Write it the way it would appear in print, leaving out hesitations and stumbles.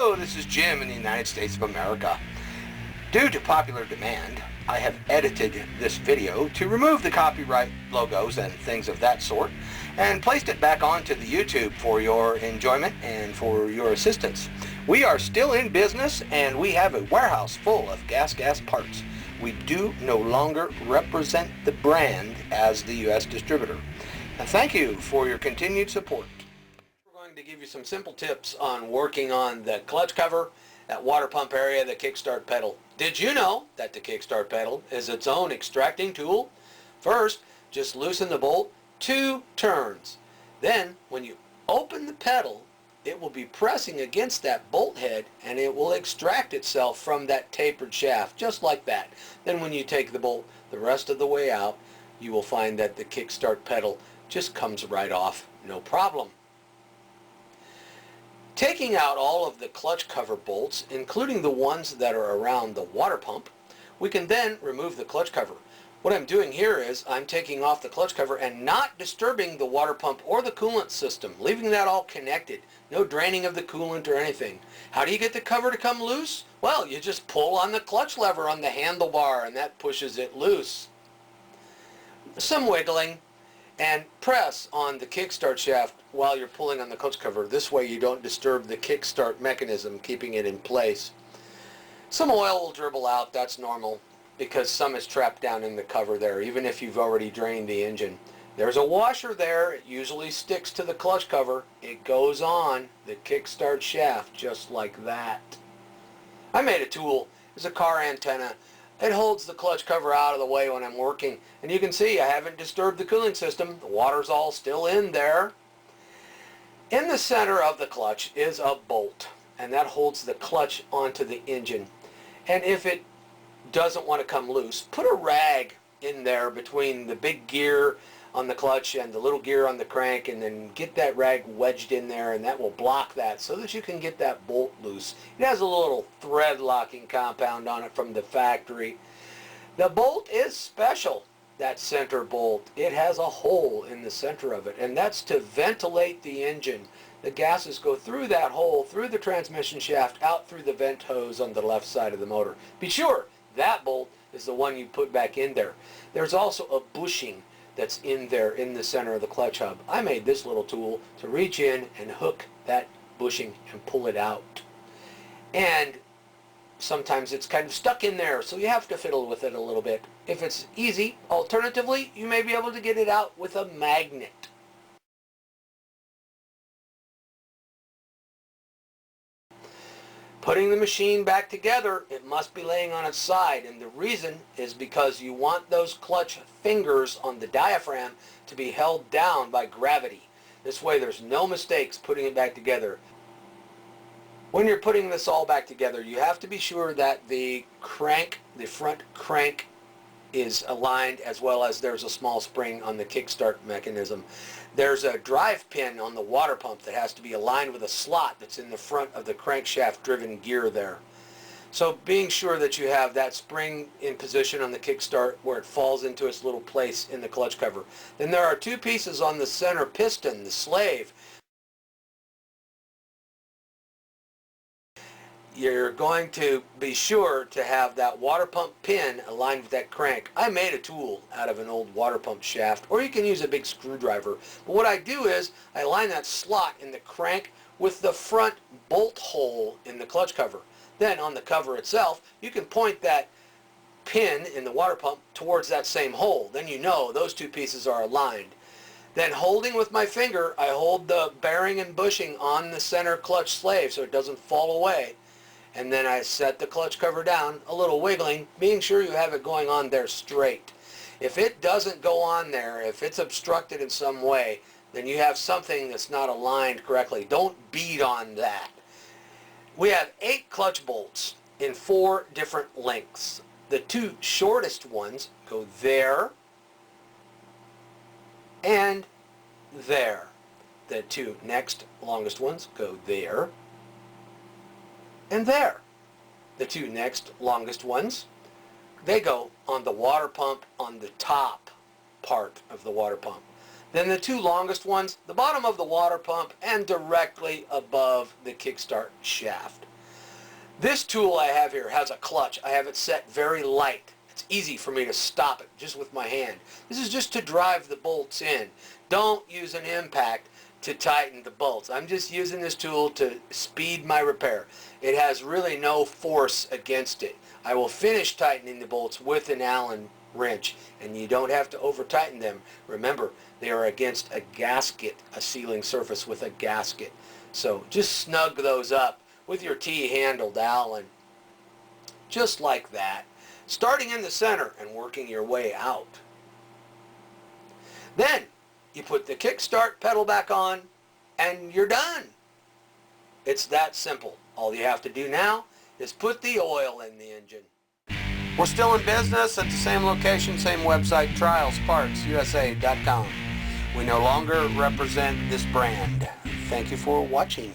Hello, this is Jim in the United States of America. Due to popular demand, I have edited this video to remove the copyright logos and things of that sort and placed it back onto the YouTube for your enjoyment and for your assistance. We are still in business and we have a warehouse full of GasGas parts. We do no longer represent the brand as the U.S. distributor. And thank you for your continued support. We're going to give you some simple tips on working on the clutch cover, that water pump area, the kickstart pedal. Did you know that the kickstart pedal is its own extracting tool? First, just loosen the bolt 2 turns. Then, when you open the pedal, it will be pressing against that bolt head and it will extract itself from that tapered shaft, just like that. Then when you take the bolt the rest of the way out, you will find that the kickstart pedal just comes right off, no problem. Taking out all of the clutch cover bolts, including the ones that are around the water pump, we can then remove the clutch cover. What I'm doing here is I'm taking off the clutch cover and not disturbing the water pump or the coolant system, leaving that all connected. No draining of the coolant or anything. How do you get the cover to come loose? Well, you just pull on the clutch lever on the handlebar and that pushes it loose. Some wiggling and press on the kickstart shaft while you're pulling on the clutch cover. This way you don't disturb the kickstart mechanism, keeping it in place. Some oil will dribble out, that's normal, because some is trapped down in the cover there, even if you've already drained the engine. There's a washer there, it usually sticks to the clutch cover. It goes on the kickstart shaft just like that. I made a tool, it's a car antenna. It holds the clutch cover out of the way when I'm working. And you can see I haven't disturbed the cooling system. The water's all still in there. In the center of the clutch is a bolt, and that holds the clutch onto the engine. And if it doesn't want to come loose, put a rag in there between the big gear on the clutch and the little gear on the crank, and then get that rag wedged in there, and that will block that so that you can get that bolt loose. It has a little thread locking compound on it from the factory. The bolt is special, that center bolt. It has a hole in the center of it, and that's to ventilate the engine. The gases go through that hole, through the transmission shaft, out through the vent hose on the left side of the motor. Be sure that bolt is the one you put back in there. There's also a bushing that's in there in the center of the clutch hub. I made this little tool to reach in and hook that bushing and pull it out. And sometimes it's kind of stuck in there, so you have to fiddle with it a little bit. If it's easy, alternatively, you may be able to get it out with a magnet. Putting the machine back together, it must be laying on its side, and the reason is because you want those clutch fingers on the diaphragm to be held down by gravity. This way there's no mistakes putting it back together. When you're putting this all back together, you have to be sure that the crank, the front crank, is aligned, as well as there's a small spring on the kickstart mechanism. There's a drive pin on the water pump that has to be aligned with a slot that's in the front of the crankshaft driven gear there. So being sure that you have that spring in position on the kickstart where it falls into its little place in the clutch cover. Then there are 2 pieces on the center piston, the slave. You're going to be sure to have that water pump pin aligned with that crank. I made a tool out of an old water pump shaft, or you can use a big screwdriver. But what I do is I line that slot in the crank with the front bolt hole in the clutch cover. Then on the cover itself, you can point that pin in the water pump towards that same hole. Then you know those 2 pieces are aligned. Then holding with my finger, I hold the bearing and bushing on the center clutch slave so it doesn't fall away. And then I set the clutch cover down, a little wiggling, being sure you have it going on there straight. If it doesn't go on there, if it's obstructed in some way, then you have something that's not aligned correctly. Don't beat on that. We have 8 clutch bolts in 4 different lengths. The 2 shortest ones go there and there. The 2 next longest ones go there and there. The 2 next longest ones, they go on the water pump on the top part of the water pump. Then the 2 longest ones, the bottom of the water pump and directly above the kickstart shaft. This tool I have here has a clutch. I have it set very light. It's easy for me to stop it just with my hand. This is just to drive the bolts in. Don't use an impact to tighten the bolts. I'm just using this tool to speed my repair. It has really no force against it. I will finish tightening the bolts with an Allen wrench, and you don't have to over tighten them. Remember, they are against a gasket, a sealing surface with a gasket. So just snug those up with your T-handled Allen, just like that, starting in the center and working your way out. Then you put the kickstart pedal back on and you're done. It's that simple. All you have to do now is put the oil in the engine. We're still in business at the same location, same website, trialspartsusa.com. We no longer represent this brand. Thank you for watching.